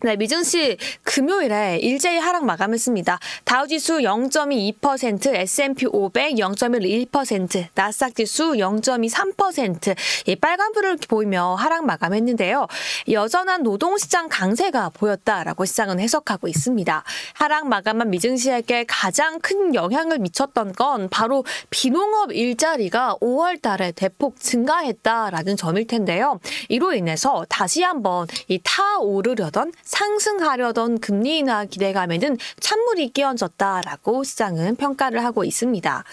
네, 미증시 금요일에 일제히 하락 마감했습니다. 다우지수 0.22%, S&P 500 0.11%, 나스닥지수 0.23%, 빨간불을 보이며 하락 마감했는데요. 여전한 노동시장 강세가 보였다라고 시장은 해석하고 있습니다. 하락 마감한 미증시에게 가장 큰 영향을 미쳤던 건 바로 비농업 일자리가 5월 달에 대폭 증가했다라는 점일 텐데요. 이로 인해서 다시 한번 타오르려던 상승하려던 금리 인하 기대감에는 찬물이 끼얹었다라고 시장은 평가를 하고 있습니다.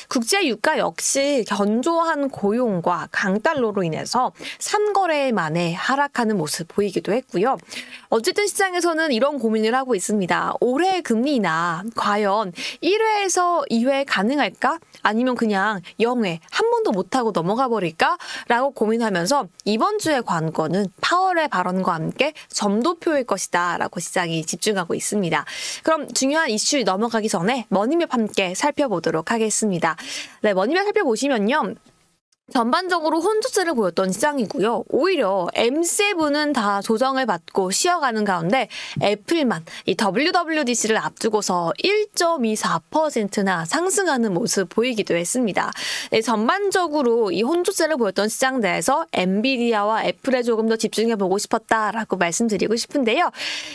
국제 유가 역시 견조한 고용과 강달러로 인해서 3거래 만에 하락하는 모습 보이기도 했고요. 어쨌든 시장에서는 이런 고민을 하고 있습니다. 올해 금리 인하 과연 1회에서 2회 가능할까? 아니면 그냥 0회 한 번도 못하고 넘어가 버릴까? 라고 고민하면서 이번 주의 관건은 파월의 발언과 함께 점도표일 것이다 라고 시장이 집중하고 있습니다. 그럼 중요한 이슈 넘어가기 전에 머니맵 함께 살펴보도록 하겠습니다. 네, 머니맵 살펴보시면요. 전반적으로 혼조세를 보였던 시장이고요. 오히려 M7은 다 조정을 받고 쉬어가는 가운데 애플만 이 WWDC를 앞두고서 1.24%나 상승하는 모습 보이기도 했습니다. 네, 전반적으로 이 혼조세를 보였던 시장 내에서 엔비디아와 애플에 조금 더 집중해보고 싶었다라고 말씀드리고 싶은데요.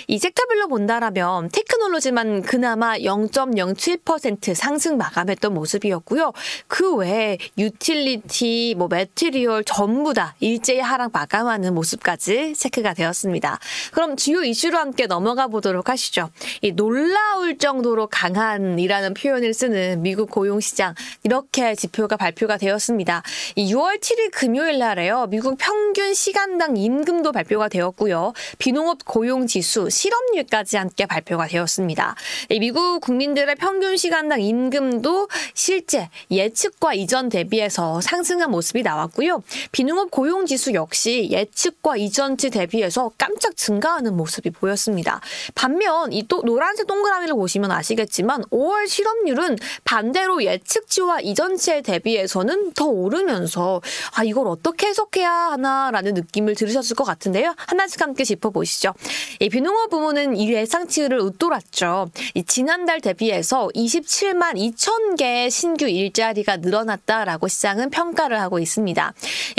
이 섹터별로 본다라면 테크놀로지만 그나마 0.07% 상승 마감했던 모습이었고요. 그 외에 유틸리티, 매트리얼 전부 다 일제히 하락 마감하는 모습까지 체크가 되었습니다. 그럼 주요 이슈로 함께 넘어가 보도록 하시죠. 이 놀라울 정도로 강한이라는 표현을 쓰는 미국 고용시장, 이렇게 지표가 발표가 되었습니다. 이 6월 7일 금요일 날에요. 미국 평균 시간당 임금도 발표가 되었고요. 비농업 고용지수, 실업률까지 함께 발표가 되었습니다. 이 미국 국민들의 평균 시간당 임금도 실제 예측과 이전 대비해서 상승한 모습이 나왔고요. 비농업 고용지수 역시 예측과 이전치 대비해서 깜짝 증가하는 모습이 보였습니다. 반면 이 또 노란색 동그라미를 보시면 아시겠지만 5월 실업률은 반대로 예측치와 이전치에 대비해서는 더 오르면서 이걸 어떻게 해석해야 하나라는 느낌을 들으셨을 것 같은데요. 하나씩 함께 짚어보시죠. 이 비농업 부문은 이 예상치를 웃돌았죠. 이 지난달 대비해서 27만 2천 개의 신규 일자리가 늘어났다라고 시장은 평가를 하고 있습니다.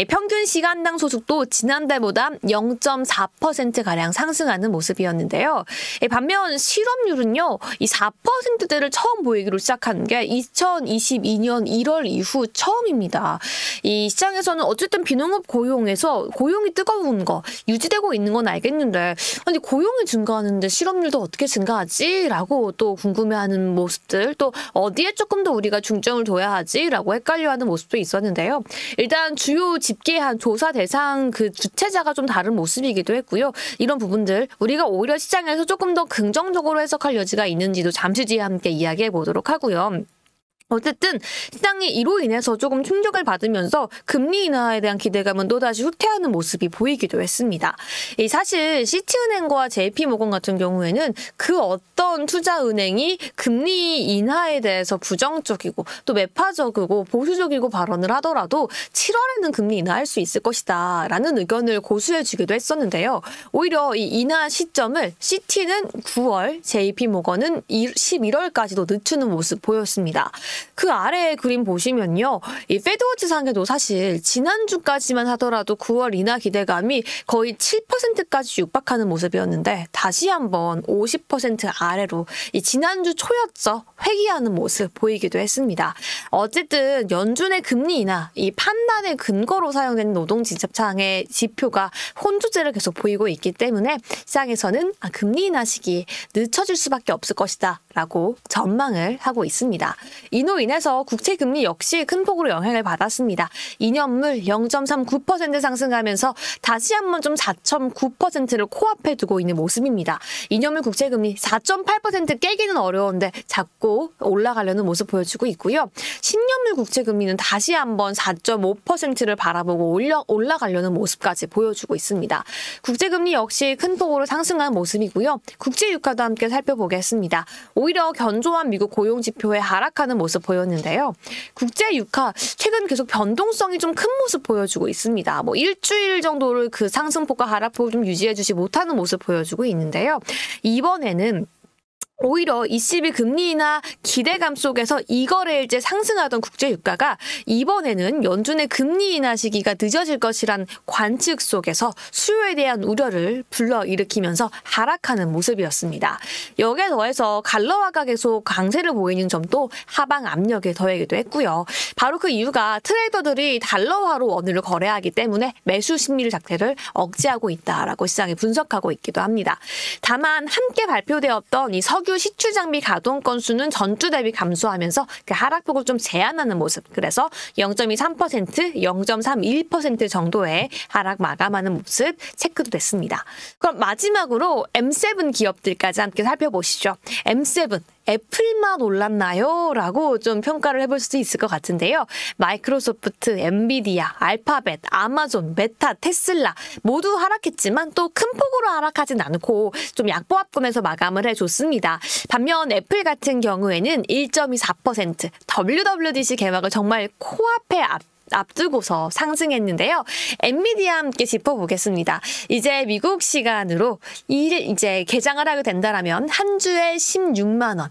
평균 시간당 소득도 지난달보다 0.4%가량 상승하는 모습이었는데요. 반면 실업률은요, 이 4%대를 처음 보이기로 시작한 게 2022년 1월 이후 처음입니다. 이 시장에서는 어쨌든 비농업 고용에서 고용이 뜨거운 거 유지되고 있는 건 알겠는데, 아니 고용이 증가하는데 실업률도 어떻게 증가하지? 라고 또 궁금해하는 모습들, 또 어디에 조금 더 우리가 중점을 둬야 하지? 라고 헷갈려하는 모습도 있었는데요. 일단 주요 집계한 조사 대상 그 주체자가 좀 다른 모습이기도 했고요. 이런 부분들 우리가 오히려 시장에서 조금 더 긍정적으로 해석할 여지가 있는지도 잠시 뒤에 함께 이야기해 보도록 하고요. 어쨌든 시장이 이로 인해서 조금 충격을 받으면서 금리 인하에 대한 기대감은 또다시 후퇴하는 모습이 보이기도 했습니다. 사실 시티은행과 JP모건 같은 경우에는 그 어떤 투자은행이 금리 인하에 대해서 부정적이고 또 매파적이고 보수적이고 발언을 하더라도 7월에는 금리 인하할 수 있을 것이다 라는 의견을 고수해주기도 했었는데요. 오히려 이 인하 시점을 시티는 9월, JP모건은 11월까지도 늦추는 모습 보였습니다. 그 아래의 그림 보시면요. 이 페드워치 상에도 사실 지난주까지만 하더라도 9월 인하 기대감이 거의 7%까지 육박하는 모습이었는데 다시 한번 50% 아래로 이 지난주 초였죠. 회귀하는 모습 보이기도 했습니다. 어쨌든 연준의 금리 인하, 이 판단의 근거로 사용되는 노동진접창의 지표가 혼조세를 계속 보이고 있기 때문에 시장에서는 금리 인하 시기 늦춰질 수밖에 없을 것이다 라고 전망을 하고 있습니다. 이로 인해서 국채금리 역시 큰 폭으로 영향을 받았습니다. 2년물 0.39% 상승하면서 다시 한번 좀 4.9%를 코앞에 두고 있는 모습입니다. 2년물 국채금리 4.8% 깨기는 어려운데 자꾸 올라가려는 모습 보여주고 있고요. 10년물 국채금리는 다시 한번 4.5%를 바라보고 올라가려는 모습까지 보여주고 있습니다. 국제금리 역시 큰 폭으로 상승한 모습이고요. 국제유가도 함께 살펴보겠습니다. 오히려 견조한 미국 고용지표에 하락하는 모습 모습 보였는데요. 국제 유가 최근 계속 변동성이 좀 큰 모습 보여주고 있습니다. 뭐 일주일 정도를 그 상승폭과 하락폭을 좀 유지해주지 못하는 모습 보여주고 있는데요. 이번에는 오히려 ECB 금리 인하 기대감 속에서 이거래일제 상승하던 국제 유가가 이번에는 연준의 금리 인하 시기가 늦어질 것이란 관측 속에서 수요에 대한 우려를 불러일으키면서 하락하는 모습이었습니다. 여기에 더해서 갈러화가 계속 강세를 보이는 점도 하방 압력에 더하기도 했고요. 바로 그 이유가 트레이더들이 달러화로 원유를 거래하기 때문에 매수 심리 자체를 억제하고 있다라고 시장이 분석하고 있기도 합니다. 다만 함께 발표되었던 이 석유 시추 장비 가동 건수는 전주 대비 감소하면서 그 하락폭을 좀 제한하는 모습. 그래서 0.23%, 0.31% 정도의 하락 마감하는 모습 체크도 됐습니다. 그럼 마지막으로 M7 기업들까지 함께 살펴보시죠. M7. 애플만 올랐나요? 라고 좀 평가를 해볼 수도 있을 것 같은데요. 마이크로소프트, 엔비디아, 알파벳, 아마존, 메타, 테슬라 모두 하락했지만 또 큰 폭으로 하락하진 않고 좀 약보합권에서 마감을 해줬습니다. 반면 애플 같은 경우에는 1.24%, WWDC 개막을 정말 코앞에 앞두고서 상승했는데요. 엔비디아 함께 짚어보겠습니다. 이제 미국 시간으로 이제 개장을 하게 된다면 한 주에 16만 원,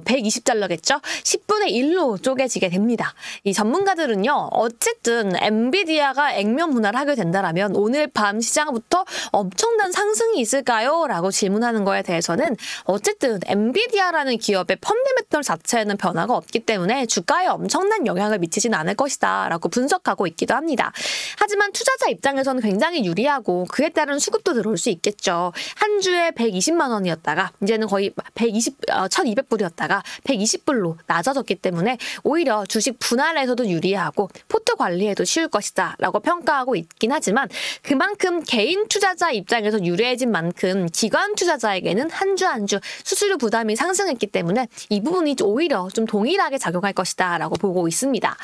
120달러겠죠? 10분의 1로 쪼개지게 됩니다. 이 전문가들은요, 어쨌든 엔비디아가 액면 분할을 하게 된다면 오늘 밤 시장부터 엄청난 상승이 있을까요? 라고 질문하는 거에 대해서는 어쨌든 엔비디아라는 기업의 펀더멘털 자체에는 변화가 없기 때문에 주가에 엄청난 영향을 미치진 않을 것이다. 라고 분석하고 있기도 합니다. 하지만 투자자 입장에서는 굉장히 유리하고 그에 따른 수급도 들어올 수 있겠죠. 한 주에 120만 원이었다가 이제는 거의 1,200불이었다가 120불로 낮아졌기 때문에 오히려 주식 분할에서도 유리하고 포트 관리에도 쉬울 것이다 라고 평가하고 있긴 하지만 그만큼 개인 투자자 입장에서 유리해진 만큼 기관 투자자에게는 한 주 한 주 수수료 부담이 상승했기 때문에 이 부분이 오히려 좀 동일하게 작용할 것이다 라고 보고 있습니다.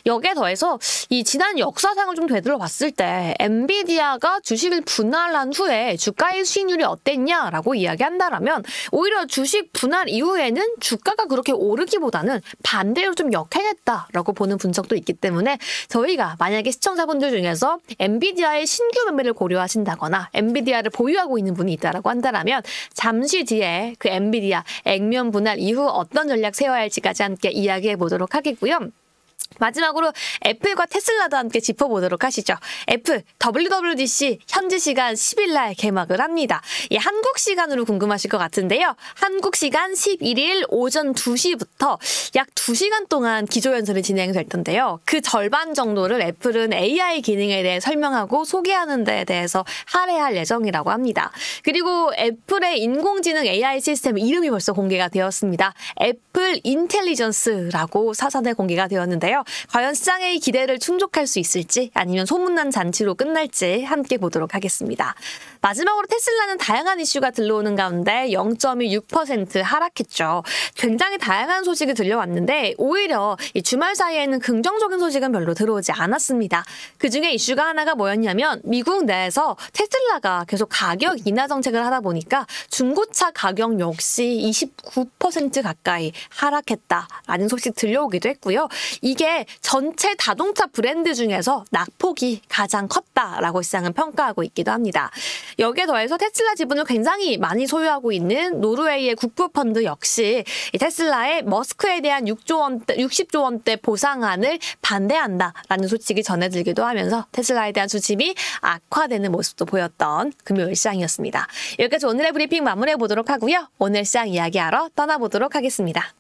여기에 더해서 이 지난 역사상을 좀 되돌아 봤을 때 엔비디아가 주식을 분할한 후에 주가의 수익률이 어땠냐라고 이야기한다면 오히려 주식 분할 이후에는 주가가 그렇게 오르기보다는 반대로 좀 역행했다라고 보는 분석도 있기 때문에 저희가 만약에 시청자분들 중에서 엔비디아의 신규 매매를 고려하신다거나 엔비디아를 보유하고 있는 분이 있다라고 한다면 잠시 뒤에 그 엔비디아 액면 분할 이후 어떤 전략 세워야 할지까지 함께 이야기해 보도록 하겠고요. 마지막으로 애플과 테슬라도 함께 짚어보도록 하시죠. 애플, WWDC 현지 시간 10일 날 개막을 합니다. 한국 시간으로 궁금하실 것 같은데요. 한국 시간 11일 오전 2시부터 약 2시간 동안 기조연설이 진행될 텐데요. 그 절반 정도를 애플은 AI 기능에 대해 설명하고 소개하는 데에 대해서 할애할 예정이라고 합니다. 그리고 애플의 인공지능 AI 시스템 이름이 벌써 공개가 되었습니다. 애플 인텔리전스라고 사전에 공개가 되었는데요. 과연 시장의 기대를 충족할 수 있을지 아니면 소문난 잔치로 끝날지 함께 보도록 하겠습니다. 마지막으로 테슬라는 다양한 이슈가 들러오는 가운데 0.26% 하락했죠. 굉장히 다양한 소식이 들려왔는데 오히려 이 주말 사이에는 긍정적인 소식은 별로 들어오지 않았습니다. 그중에 이슈가 하나가 뭐였냐면 미국 내에서 테슬라가 계속 가격 인하 정책을 하다 보니까 중고차 가격 역시 29% 가까이 하락했다라는 소식 들려오기도 했고요. 이게 전체 자동차 브랜드 중에서 낙폭이 가장 컸다라고 시장은 평가하고 있기도 합니다. 여기에 더해서 테슬라 지분을 굉장히 많이 소유하고 있는 노르웨이의 국부펀드 역시 이 테슬라의 머스크에 대한 60조 원대 보상안을 반대한다라는 소식이 전해들기도 하면서 테슬라에 대한 수집이 악화되는 모습도 보였던 금요일 시장이었습니다. 여기까지 오늘의 브리핑 마무리해 보도록 하고요. 오늘 시장 이야기하러 떠나보도록 하겠습니다.